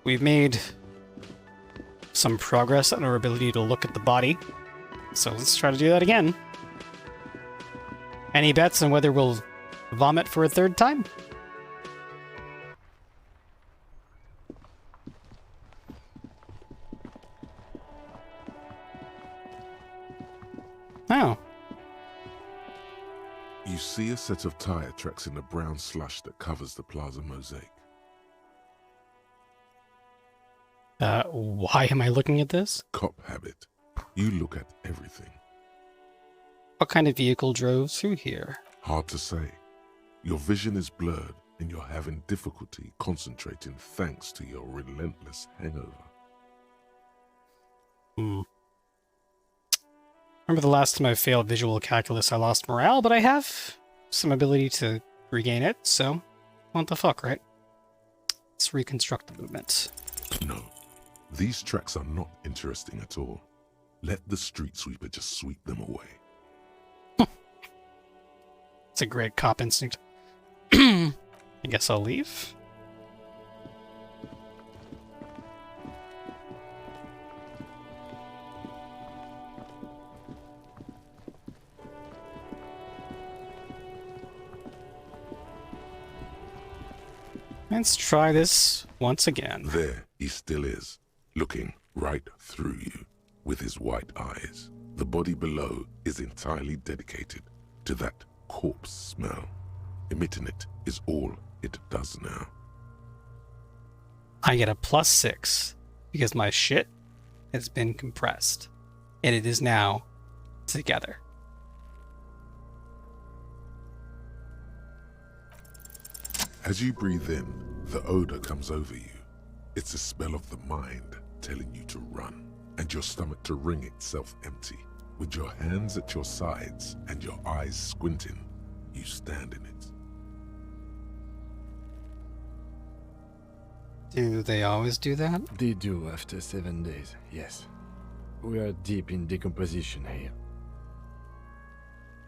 we've made some progress on our ability to look at the body. So let's try to do that again. Any bets on whether we'll vomit for a third time? Oh. You see a set of tire tracks in the brown slush that covers the plaza mosaic. Why am I looking at this? Cop habit. You look at everything. What kind of vehicle drove through here? Hard to say. Your vision is blurred and you're having difficulty concentrating thanks to your relentless hangover. Remember the last time I failed visual calculus, I lost morale, but I have some ability to regain it, so what the fuck, right? Let's reconstruct the movement. No, these tracks are not interesting at all. Let the street sweeper just sweep them away. It's a great cop instinct. I guess I'll leave. Let's try this once again. There he still is, looking right through you with his white eyes. The body below is entirely dedicated to that corpse smell. Emitting it is all it does now. I get a +6 because my shit has been compressed and it is now together. As you breathe in, the odor comes over you. It's a smell of the mind telling you to run, and your stomach to wring itself empty. With your hands at your sides and your eyes squinting, you stand in it. Do they always do that? They do after 7 days, yes. We are deep in decomposition here.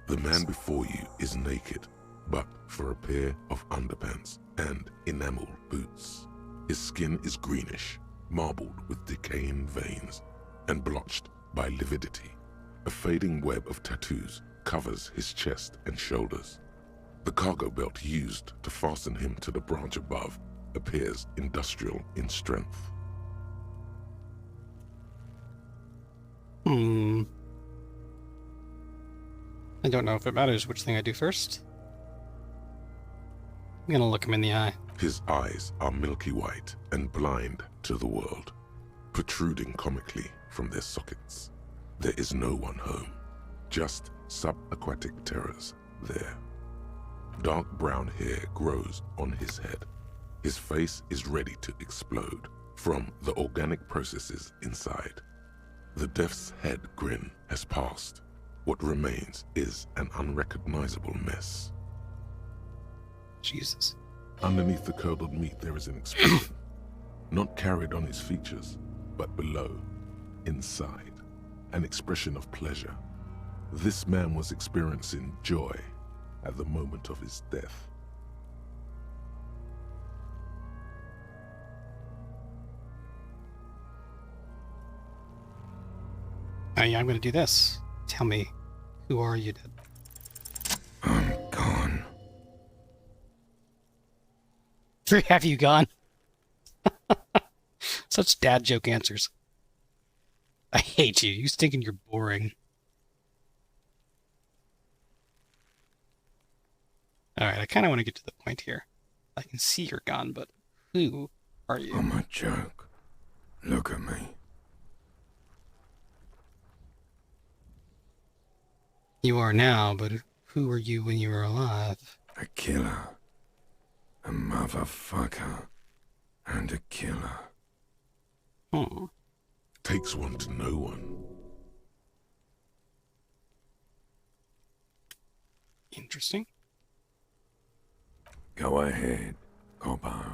The man before you is naked, but for a pair of underpants and enamel boots. His skin is greenish, marbled with decaying veins, and blotched by lividity. A fading web of tattoos covers his chest and shoulders. The cargo belt used to fasten him to the branch above appears industrial in strength. I don't know if it matters which thing I do first. I'm gonna look him in the eye. His eyes are milky white and blind to the world, protruding comically from their sockets. There is no one home, just subaquatic terrors there. Dark brown hair grows on his head. His face is ready to explode from the organic processes inside. The death's head grin has passed. What remains is an unrecognizable mess. Jesus. Underneath the curdled meat there is an expression, not carried on his features, but below, inside, an expression of pleasure. This man was experiencing joy at the moment of his death. Yeah, I'm gonna do this. Tell me, who are you, Dad? I'm gone. Where have you gone? Such dad joke answers. I hate you. You stinking, you're boring. Alright, I kind of want to get to the point here. I can see you're gone, but who are you? I'm a joke. Look at me. You are now, but who were you when you were alive? A killer. A motherfucker. And a killer. Hmm. Takes one to know one. Interesting. Go ahead, Coppo.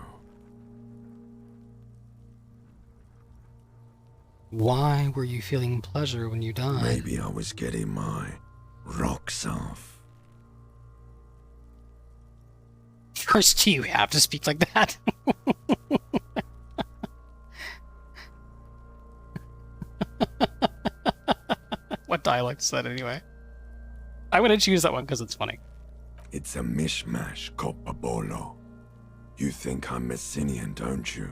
Why were you feeling pleasure when you died? Maybe I was getting my rocks off. First, do you have to speak like that? dialect said anyway. I'm gonna choose that one because it's funny. It's a mishmash, Copabolo. You think I'm Messinian, don't you?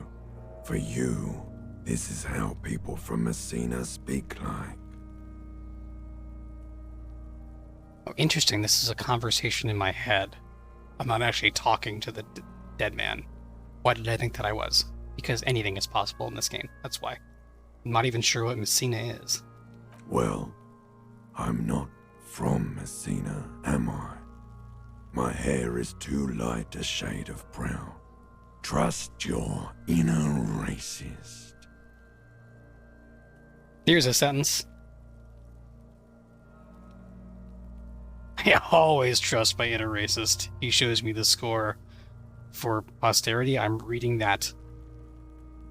For you, this is how people from Messina speak like. Oh, interesting. This is a conversation in my head. I'm not actually talking to the dead man. Why did I think that I was? Because anything is possible in this game. That's why. I'm not even sure what Messina is. Well, I'm not from Messina, am I? My hair is too light a shade of brown. Trust your inner racist. Here's a sentence. I always trust my inner racist. He shows me the score for posterity. I'm reading that.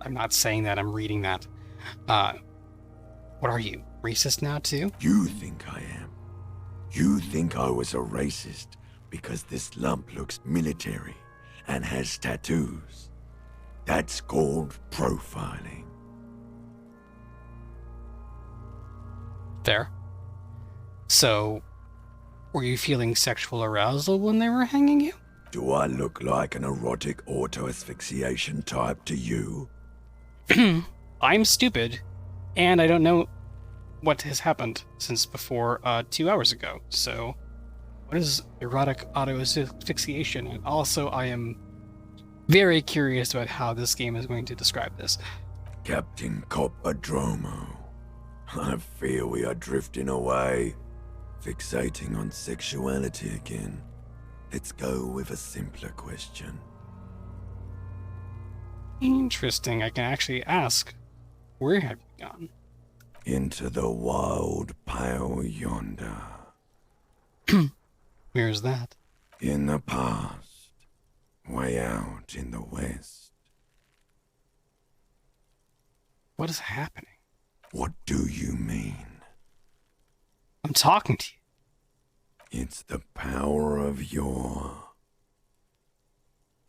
I'm not saying that, I'm reading that. What are you? Racist now too? You think I am. You think I was a racist because this lump looks military and has tattoos. That's called profiling. Fair. So, were you feeling sexual arousal when they were hanging you? Do I look like an erotic auto-asphyxiation type to you? I'm stupid, and I don't know what has happened since before 2 hours ago. So, what is erotic auto-asphyxiation? And also, I am very curious about how this game is going to describe this. Captain Coppadromo, I fear we are drifting away, fixating on sexuality again. Let's go with a simpler question. Interesting. I can actually ask, where have you gone? Into the wild pale yonder. Where's that? In the past, way out in the west. What is happening? What do you mean? I'm talking to you. It's the power of your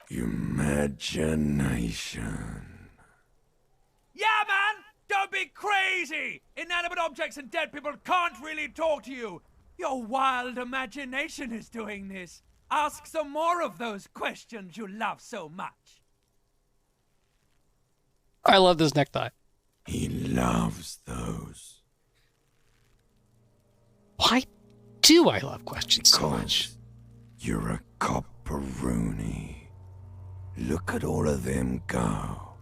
imagination. Yeah, man! Don't be crazy! Inanimate objects and dead people can't really talk to you! Your wild imagination is doing this. Ask some more of those questions you love so much. I love this necktie. He loves those. Why do I love questions so much? Because you're a copperoony. Look at all of them go.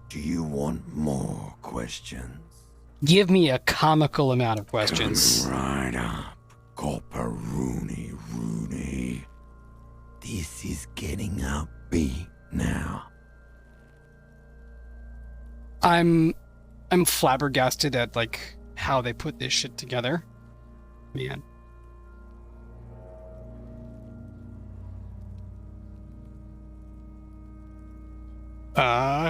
Do you want more questions? Give me a comical amount of questions. Come right up, copperoony Rooney. This is getting upbeat now. I'm flabbergasted at like how they put this shit together. Man.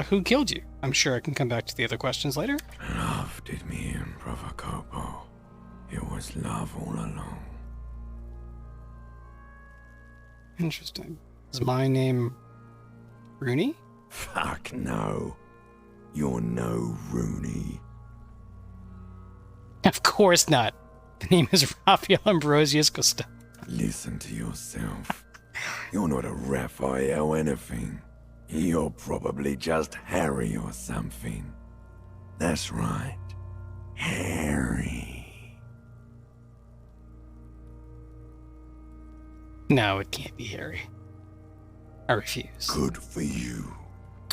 Who killed you? I'm sure I can come back to the other questions later. Love did me in, Provocopo. It was love all along. Interesting. Is my name Rooney? Fuck no. You're no Rooney. Of course not. The name is Raphael Ambrosius Costa. Listen to yourself. You're not a Raphael anything. You're probably just Harry or something. That's right. Harry. No, it can't be Harry. I refuse. Good for you.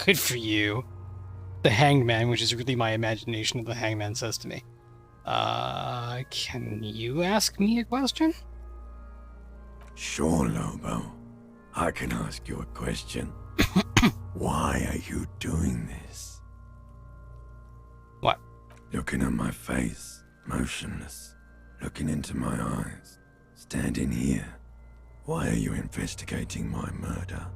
Good for you. The Hangman, which is really my imagination of the Hangman, says to me. Can you ask me a question? Sure, Lobo. I can ask you a question. Why are you doing this? What? Looking at my face, motionless, looking into my eyes, standing here. Why are you investigating my murder?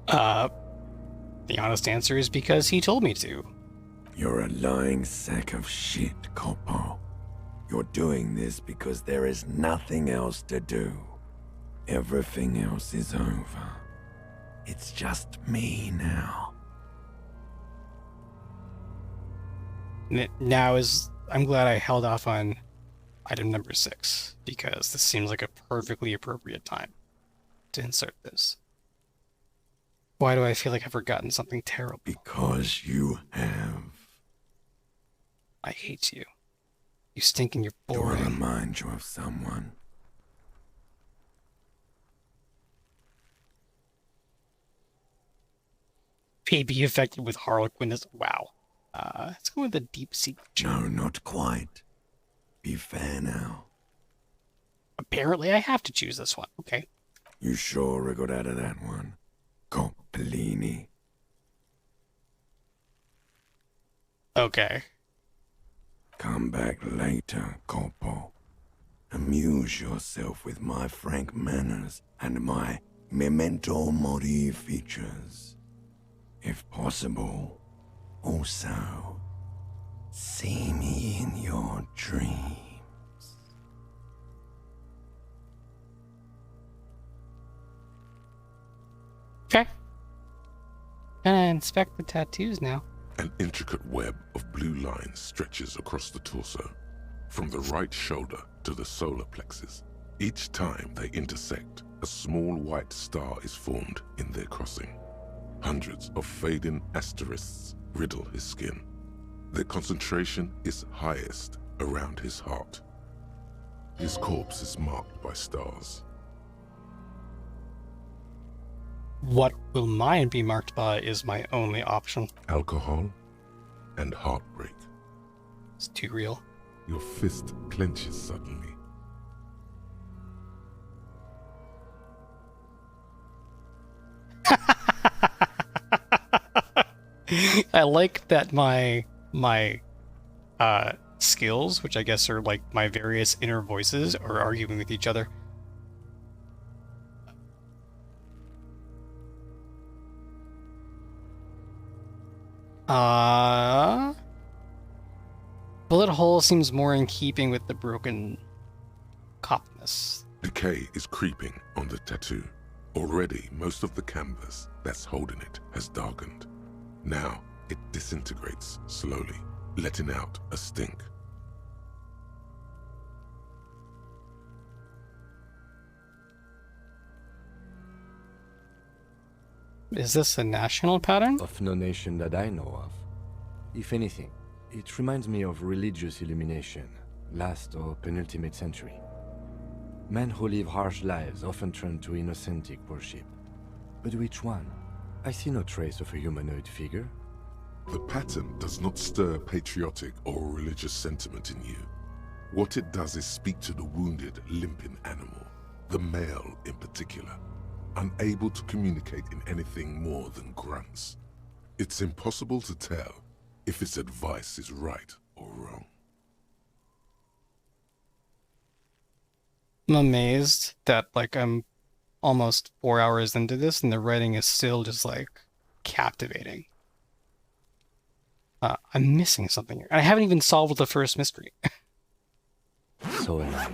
The honest answer is because he told me to. You're a lying sack of shit, Coppo. You're doing this because there is nothing else to do. Everything else is over. It's just me now. I'm glad I held off on item number 6, because this seems like a perfectly appropriate time to insert this. Why do I feel like I've forgotten something terrible? Because you have. I hate you. You stink and you're Do I boring. remind you of someone? Be affected with Harlequin is wow. Let's go with the deep sea. No, not quite. Be fair now. Apparently, I have to choose this one. Okay. You sure I got out of that one? Coppellini. Okay. Come back later, Coppo. Amuse yourself with my frank manners and my memento mori features. If possible, also, see me in your dreams. Okay. Gonna inspect the tattoos now. An intricate web of blue lines stretches across the torso, from the right shoulder to the solar plexus. Each time they intersect, a small white star is formed in their crossing. Hundreds of fading asterisks riddle his skin. Their concentration is highest around his heart. His corpse is marked by stars. What will mine be marked by is my only option. Alcohol and heartbreak. It's too real. Your fist clenches suddenly. I like that my skills, which I guess are like my various inner voices, are arguing with each other. Bullet hole seems more in keeping with the broken copness. Decay is creeping on the tattoo. Already, most of the canvas that's holding it has darkened. Now, it disintegrates slowly, letting out a stink. Is this a national pattern? Of no nation that I know of. If anything, it reminds me of religious illumination, last or penultimate century. Men who live harsh lives often turn to innocentic worship. But which one? I see no trace of a humanoid figure. The pattern does not stir patriotic or religious sentiment in you. What it does is speak to the wounded, limping animal, the male in particular, unable to communicate in anything more than grunts. It's impossible to tell if its advice is right or wrong. I'm amazed that I'm almost 4 hours into this and the writing is still just captivating. I'm missing something here. I haven't even solved the first mystery. So am I.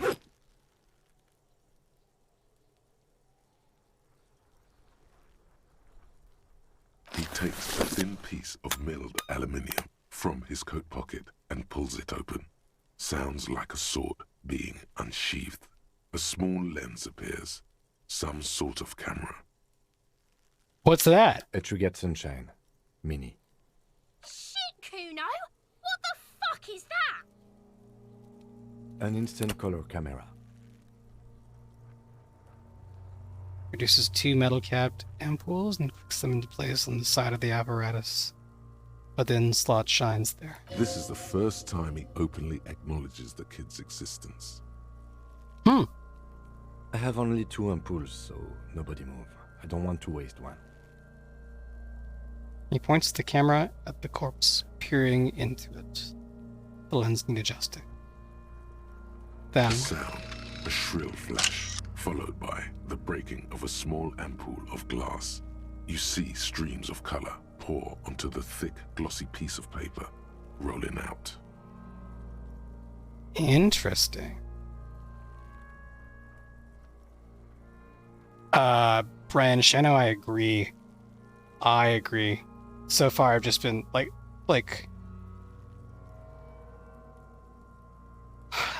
He takes a thin piece of milled aluminium from his coat pocket and pulls it open. Sounds like a sword being unsheathed. A small lens appears. Some sort of camera. What's that? A Truget Sunshine. Mini. Shit, Kuno! What the fuck is that? An instant color camera. Produces 2 metal-capped ampoules and clicks them into place on the side of the apparatus. But then slot shines there. This is the first time he openly acknowledges the kid's existence. Hmm. I have only 2 ampoules, so nobody move. I don't want to waste one. He points the camera at the corpse, peering into it. The lens needs adjusting. Then, A sound, a shrill flash, followed by the breaking of a small ampoule of glass. You see streams of color pour onto the thick, glossy piece of paper, rolling out. interesting. Brian Shano, I agree. I agree. So far, I've just been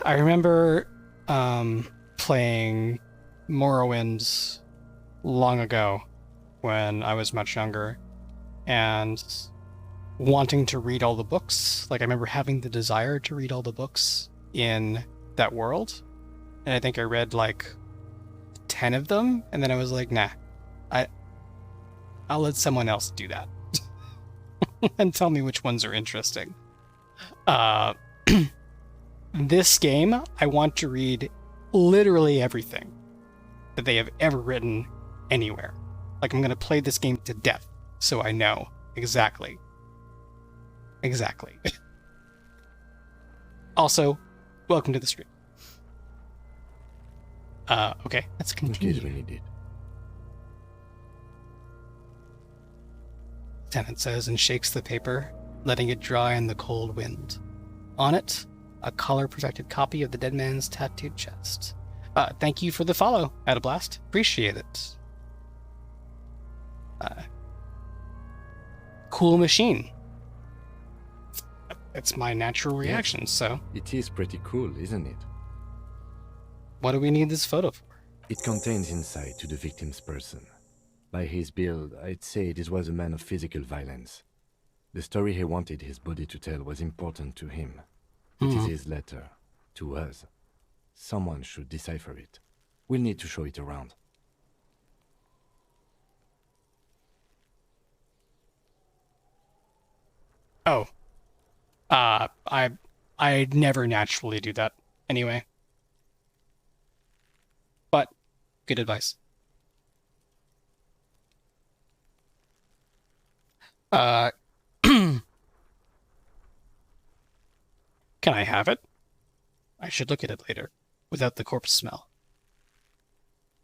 I remember playing Morrowind long ago when I was much younger and wanting to read all the books. Like, I remember having the desire to read all the books in that world. And I think I read like 10 of them, and then I was like, nah, I'll let someone else do that. And tell me which ones are interesting. This game, I want to read literally everything that they have ever written anywhere. Like, I'm going to play this game to death, so I know exactly. Also, welcome to the stream. Okay, let's In case continue. we need it. Tenant says and shakes the paper, letting it dry in the cold wind. On it, a color-protected copy of the dead man's tattooed chest. Thank you for the follow, Adablast. Appreciate it. Cool machine. It's my natural reaction, so It is pretty cool, isn't it? what do we need this photo for? It contains insight to the victim's person. By his build, I'd say this was a man of physical violence. The story he wanted his body to tell was important to him. It is his letter to us. Someone should decipher it. We'll need to show it around. Oh. I never naturally do that anyway. But good advice. Can I have it? I should look at it later, without the corpse smell.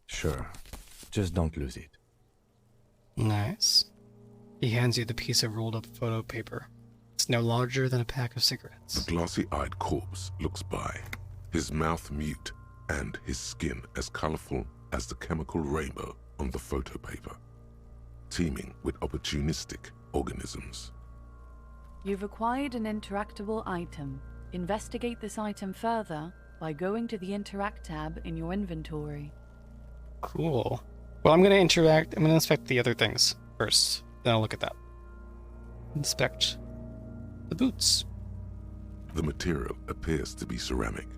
Sure. Just don't lose it. Nice. He hands you the piece of rolled up photo paper. It's no larger than a pack of cigarettes. The glassy-eyed corpse looks by, his mouth mute and his skin as colorful as the chemical rainbow on the photo paper, teeming with opportunistic organisms. You've acquired an interactable item. Investigate this item further by going to the Interact tab in your inventory. Cool. Well, I'm going to inspect the other things first. Then I'll look at that. Inspect the boots. The material appears to be ceramic.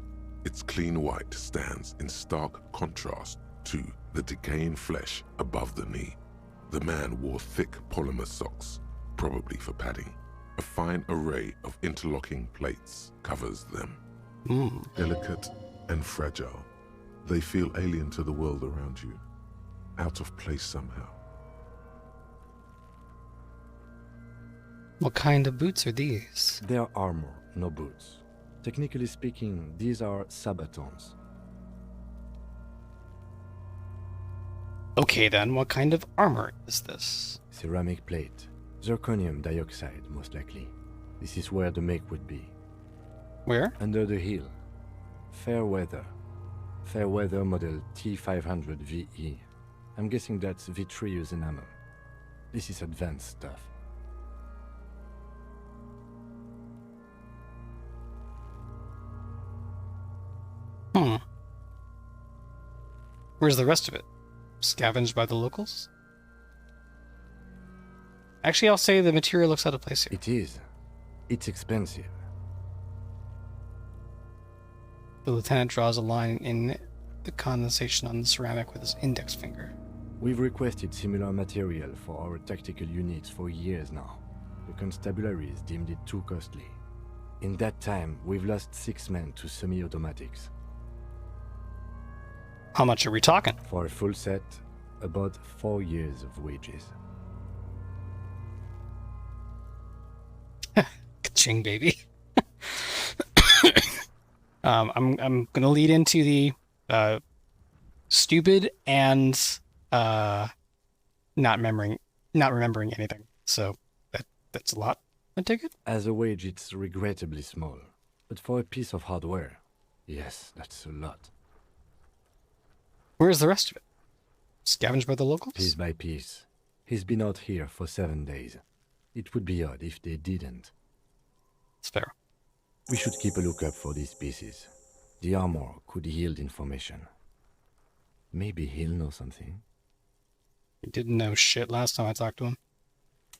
Its clean white stands in stark contrast to the decaying flesh above the knee. The man wore thick polymer socks, probably for padding. A fine array of interlocking plates covers them. Delicate and fragile, they feel alien to the world around you, out of place somehow. What kind of boots are these? They are armor, no boots. Technically speaking, these are sabatons. Okay then, what kind of armor is this? Ceramic plate. Zirconium dioxide, most likely. This is where the make would be. Where? Under the heel. Fair weather. Fair weather model T500 VE. I'm guessing that's vitreous enamel. This is advanced stuff. Where's the rest of it? Scavenged by the locals? Actually, I'll say the material looks out of place here. It is. It's expensive. The lieutenant draws a line in the condensation on the ceramic with his index finger. We've requested similar material for our tactical units for years now. The constabularies deemed it too costly. In that time, we've lost 6 men to semi-automatics. How much are we talking? For a full set, about 4 years of wages. Ka-ching, baby. I'm gonna lead into the stupid and not remembering anything. So that's a lot. I take it. As a wage, it's regrettably small. But for a piece of hardware, yes, that's a lot. Where's the rest of it? Scavenged by the locals? Piece by piece. He's been out here for 7 days. It would be odd if they didn't. It's fair. We should keep a lookout for these pieces. The armor could yield information. Maybe he'll know something. He didn't know shit last time I talked to him.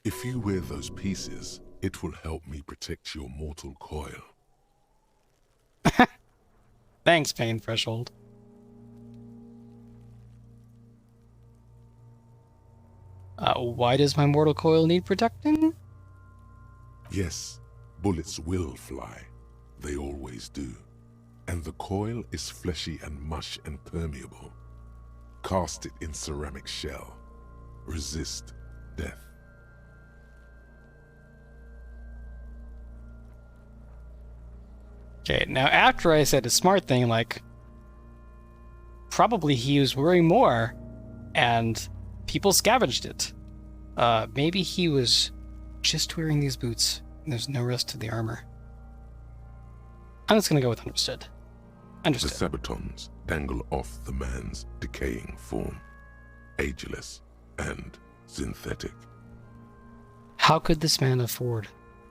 If you wear those pieces, it will help me protect your mortal coil. Thanks, Pain Threshold. Why does my mortal coil need protecting? Yes, bullets will fly. They always do. And the coil is fleshy and mush and permeable. Cast it in ceramic shell. Resist death. Okay, now after I said a smart thing like, probably he was wearing more, and people scavenged it. Maybe he was just wearing these boots, and there's no rest to the armor. I'm just gonna go with understood. The Understood. sabatons dangle off the man's decaying form. Ageless and synthetic. How could this man afford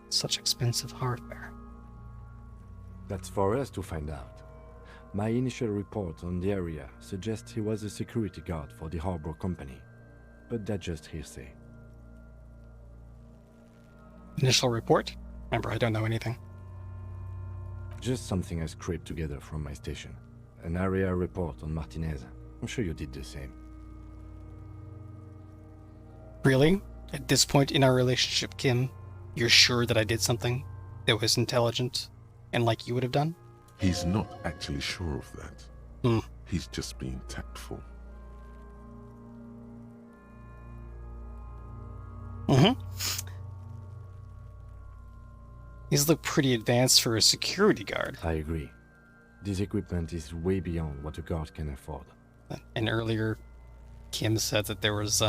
such expensive hardware? That's for us to find out. My initial report on the area suggests he was a security guard for the harbor company, but that's just hearsay. Initial report? Remember, I don't know anything. Just something I scraped together from my station. An area report on Martinez. I'm sure you did the same. Really? At this point in our relationship, Kim, you're sure that I did something that was intelligent and like you would have done? He's not actually sure of that. Hmm. He's just being tactful. Mm-hmm. These look pretty advanced for a security guard. I agree. This equipment is way beyond what a guard can afford. And earlier, Kim said that there was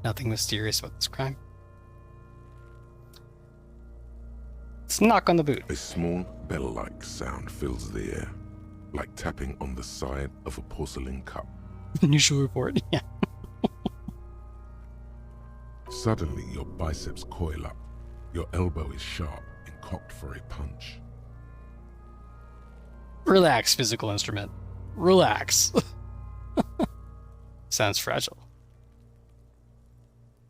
nothing mysterious about this crime. Let's knock on the boot. A small bell-like sound fills the air, like tapping on the side of a porcelain cup. Initial report, yeah. Suddenly, your biceps coil up. Your elbow is sharp and cocked for a punch. Relax, physical instrument. Relax. Sounds fragile.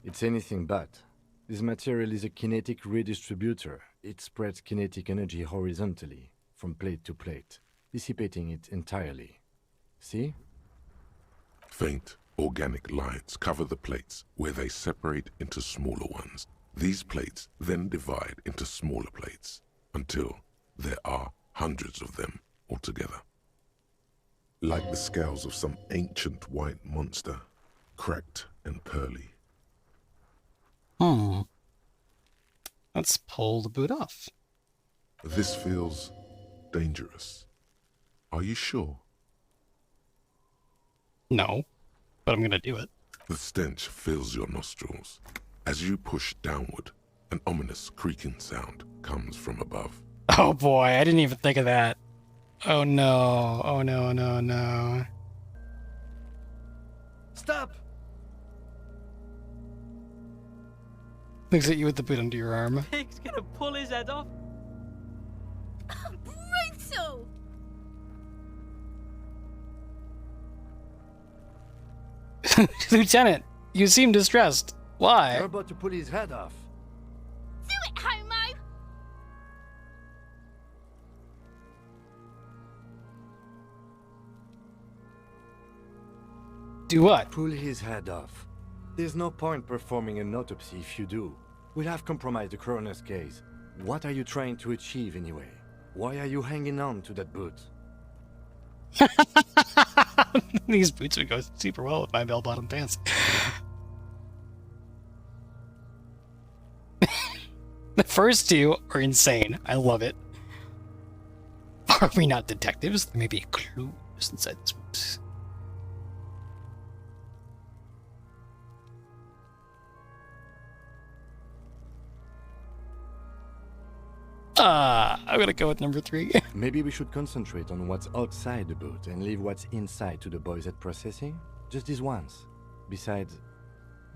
It's anything but. This material is a kinetic redistributor. It spreads kinetic energy horizontally, from plate to plate, dissipating it entirely. See? Faint, organic lines cover the plates where they separate into smaller ones. These plates then divide into smaller plates until there are hundreds of them altogether. Like the scales of some ancient white monster, cracked and pearly. Let's pull the boot off. This feels dangerous. Are you sure? No, but I'm gonna do it. The stench fills your nostrils. As you push downward, an ominous creaking sound comes from above. Oh boy, I didn't even think of that. Oh no, oh no, no, no. Stop! Looks at you with the boot under your arm. Pig's gonna pull his head off. Brutal! Lieutenant, you seem distressed. Why? You're about to pull his head off. Do it, Homo! Do what? Pull his head off. There's no point performing an autopsy if you do. We'll have compromised the coroner's case. What are you trying to achieve anyway? Why are you hanging on to that boot? These boots would go super well with my bell-bottom pants. The first two are insane. I love it. Are we not detectives? There may be clues inside this boot. I'm gonna go with number 3. Maybe we should concentrate on what's outside the boot and leave what's inside to the boys at processing? Just this once. Besides,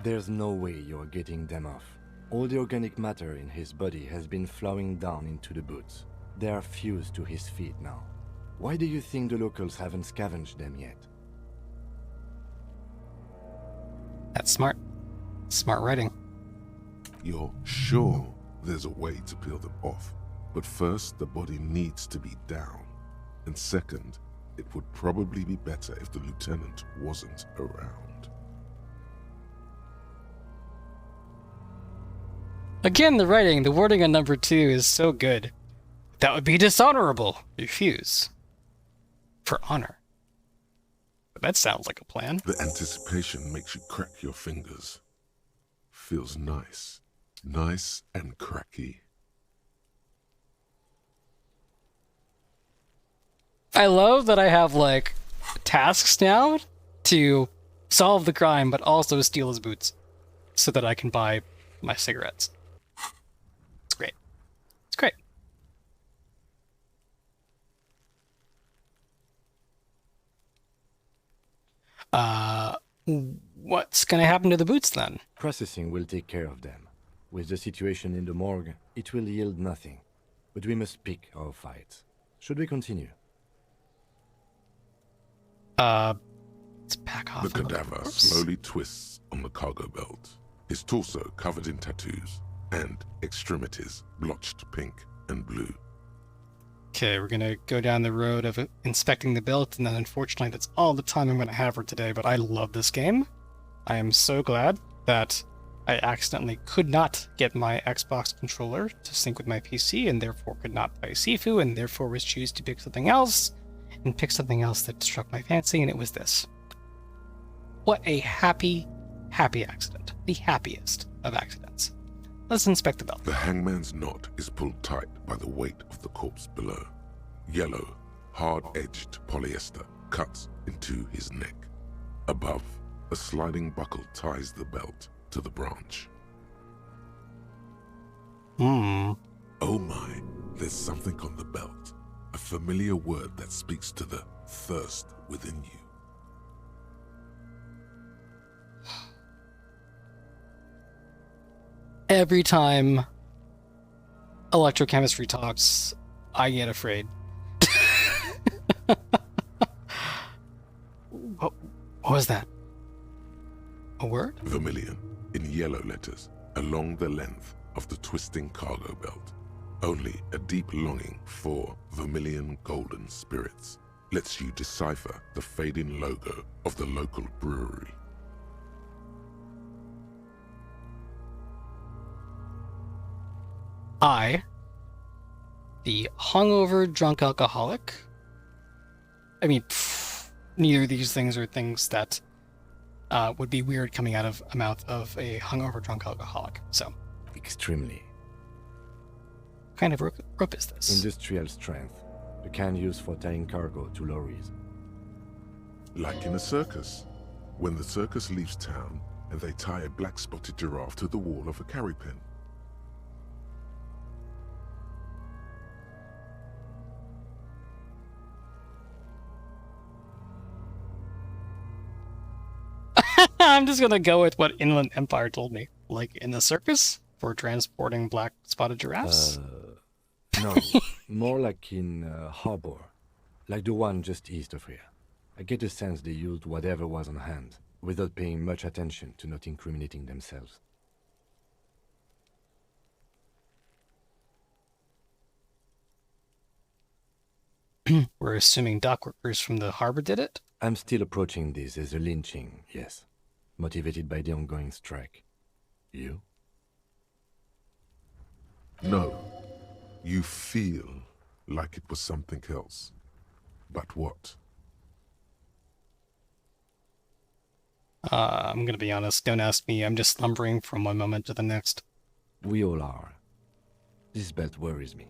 there's no way you're getting them off. All the organic matter in his body has been flowing down into the boots. They are fused to his feet now. Why do you think the locals haven't scavenged them yet? That's smart. Smart writing. You're sure there's a way to peel them off, but first the body needs to be down. And second, it would probably be better if the lieutenant wasn't around. Again, the writing, the wording on number 2 is so good. That would be dishonorable. Refuse. For honor. But that sounds like a plan. The anticipation makes you crack your fingers. Feels nice. Nice and cracky. I love that I have, like, tasks now to solve the crime, but also steal his boots so that I can buy my cigarettes. It's great. It's great. What's gonna happen to the boots then? Processing will take care of them. With the situation in the morgue, it will yield nothing. But we must pick our fights. Should we continue? Let's back off. The a little cadaver bit. slowly twists on the cargo belt, his torso covered in tattoos, and extremities blotched pink and blue. Okay, we're gonna go down the road of inspecting the belt, and then unfortunately that's all the time I'm gonna have for today, but I love this game. I am so glad that I accidentally could not get my Xbox controller to sync with my PC, and therefore could not play Sifu, and therefore was choose to pick something else, and pick something else that struck my fancy, and it was this. What a happy, happy accident. The happiest of accidents. Let's inspect the belt. The hangman's knot is pulled tight by the weight of the corpse below. Yellow, hard-edged polyester cuts into his neck. Above, a sliding buckle ties the belt to the branch. Oh my, there's something on the belt. A familiar word that speaks to the thirst within you. Every time electrochemistry talks, I get afraid. What was that? A word? Vermilion, in yellow letters, along the length of the twisting cargo belt. Only a deep longing for vermilion golden spirits lets you decipher the fading logo of the local brewery. I, the hungover drunk alcoholic. I mean, neither of these things are things that would be weird coming out of a mouth of a hungover drunk alcoholic. So, Extremely. what kind of rope is this? Industrial strength. The kind used for tying cargo to lorries. Like in a circus, when the circus leaves town and they tie a black-spotted giraffe to the wall of a carry pen. I'm just gonna go with what Inland Empire told me. Like in the circus for transporting black spotted giraffes. No, more like in harbor. Like the one just east of here. I get the sense they used whatever was on hand, without paying much attention to not incriminating themselves. We're assuming dock workers from the harbor did it. I'm still approaching this as a lynching, yes. Motivated by the ongoing strike. You? No, you feel like it was something else. But what? I'm gonna be honest. Don't ask me. I'm just slumbering from one moment to the next. We all are. This belt worries me.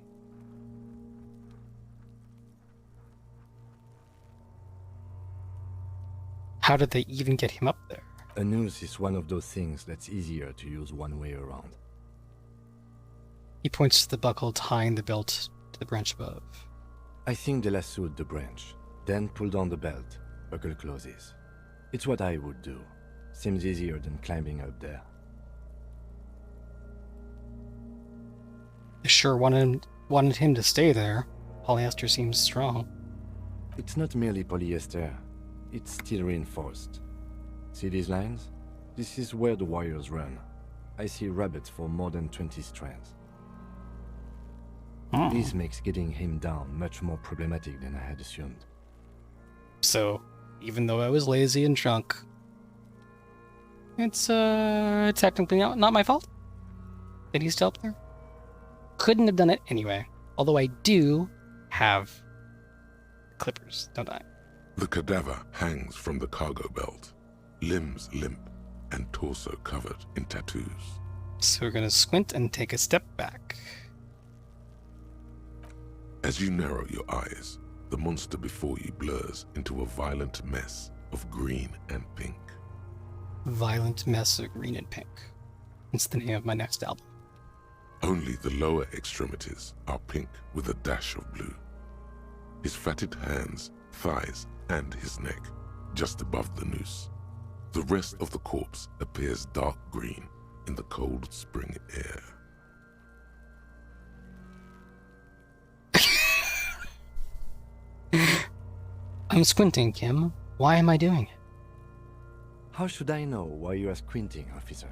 How did they even get him up there? A noose is one of those things that's easier to use one way around. He points to the buckle tying the belt to the branch above. I think they lassoed the branch, then pulled on the belt. Buckle closes. It's what I would do. Seems easier than climbing up there. They sure wanted him to stay there. Polyester seems strong. It's not merely polyester. It's steel reinforced. See these lines? This is where the wires run. I see rabbits for more than 20 strands. This makes getting him down much more problematic than I had assumed. So, even though I was lazy and drunk, it's technically not my fault that he's still up there. Couldn't have done it anyway. Although I do have clippers, don't I? The cadaver hangs from the cargo belt, limbs limp and torso covered in tattoos. So we're gonna squint and take a step back. As you narrow your eyes, the monster before you blurs into a violent mess of green and pink. Violent Mess of Green and Pink. It's the name of my next album. Only the lower extremities are pink with a dash of blue. His fatted hands, thighs, and his neck, just above the noose. The rest of the corpse appears dark green in the cold spring air. I'm squinting, Kim. Why am I doing it? How should I know why you are squinting, officer?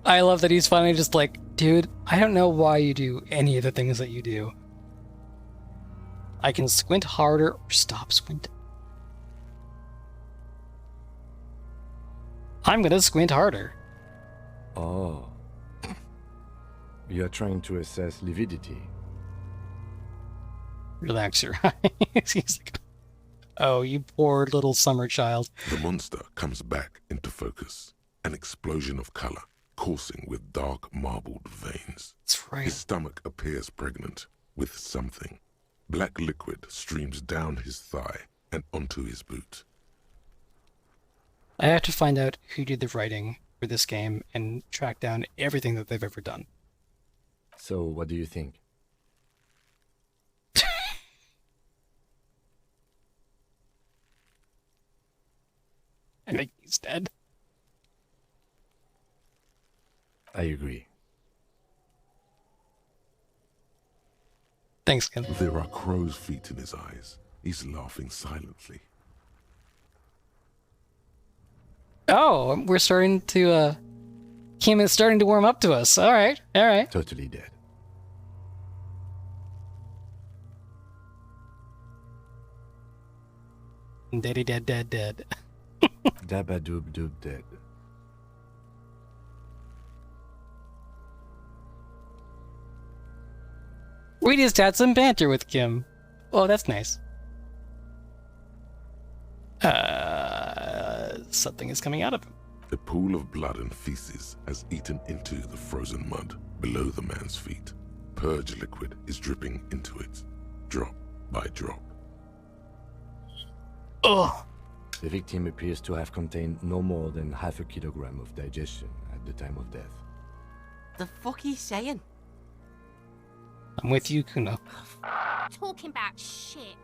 I love that he's finally just like, dude, I don't know why you do any of the things that you do. I can squint harder or stop squinting. I'm gonna squint harder. Oh. You are trying to assess lividity. Relax your eyes. He's like, oh, you poor little summer child. The monster comes back into focus, an explosion of color, coursing with dark marbled veins. That's right. His stomach appears pregnant with something. Black liquid streams down his thigh and onto his boot. I have to find out who did the writing for this game and track down everything that they've ever done. So, what do you think? I think he's dead. I agree. Thanks, Kim. There are crow's feet in his eyes. He's laughing silently. Oh, we're starting to, Kim is starting to warm up to us. All right, all right. Totally dead. Deady dead, dead, dead. Dabba doob doob dead. We just had some banter with Kim. Oh, that's nice. Something is coming out of him. A pool of blood and feces has eaten into the frozen mud below the man's feet. Purge liquid is dripping into it, drop by drop. Ugh. The victim appears to have contained no more than half a kilogram of digestion at the time of death. The fuck he's saying? I'm with you, Kuno. Talking about shit.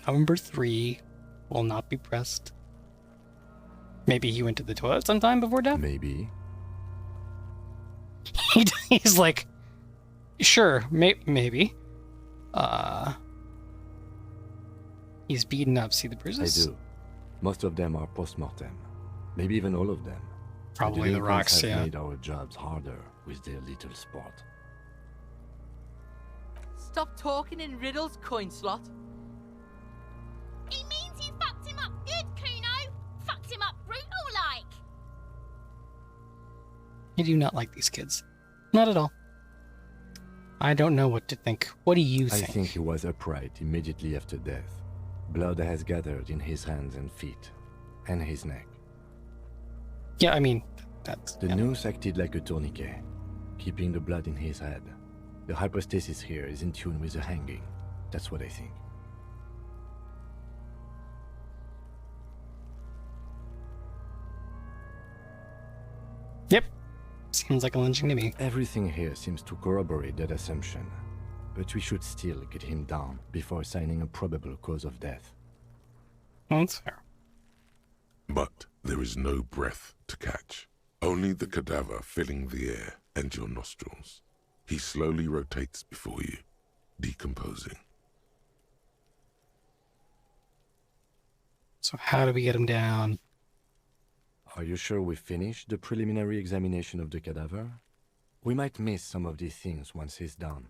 Number 3 will not be pressed. Maybe he went to the toilet sometime before death? Maybe. He's like, sure, maybe. He's beaten up. See the I bruises? do. Most of them are post-mortem. Maybe even all of them. Probably the rocks, have yeah. made our jobs harder with their little sport. Stop talking in riddles, coin slot. It means you fucked him up good, Kuno. Fucked him up brutal like. I do not like these kids. Not at all. I don't know what to think. What do you I think? think he was upright immediately after death. Blood has gathered in his hands and feet, and his neck. Yeah, I mean, that's... The yeah. noose acted like a tourniquet, keeping the blood in his head. The hypostasis here is in tune with the hanging. That's what I think. Yep. Seems like a lynching to me. Everything here seems to corroborate that assumption, but we should still get him down before assigning a probable cause of death. Well, that's fair. But there is no breath to catch. Only the cadaver filling the air and your nostrils. He slowly rotates before you, decomposing. So how do we get him down? Are you sure we finished the preliminary examination of the cadaver? We might miss some of these things once he's done.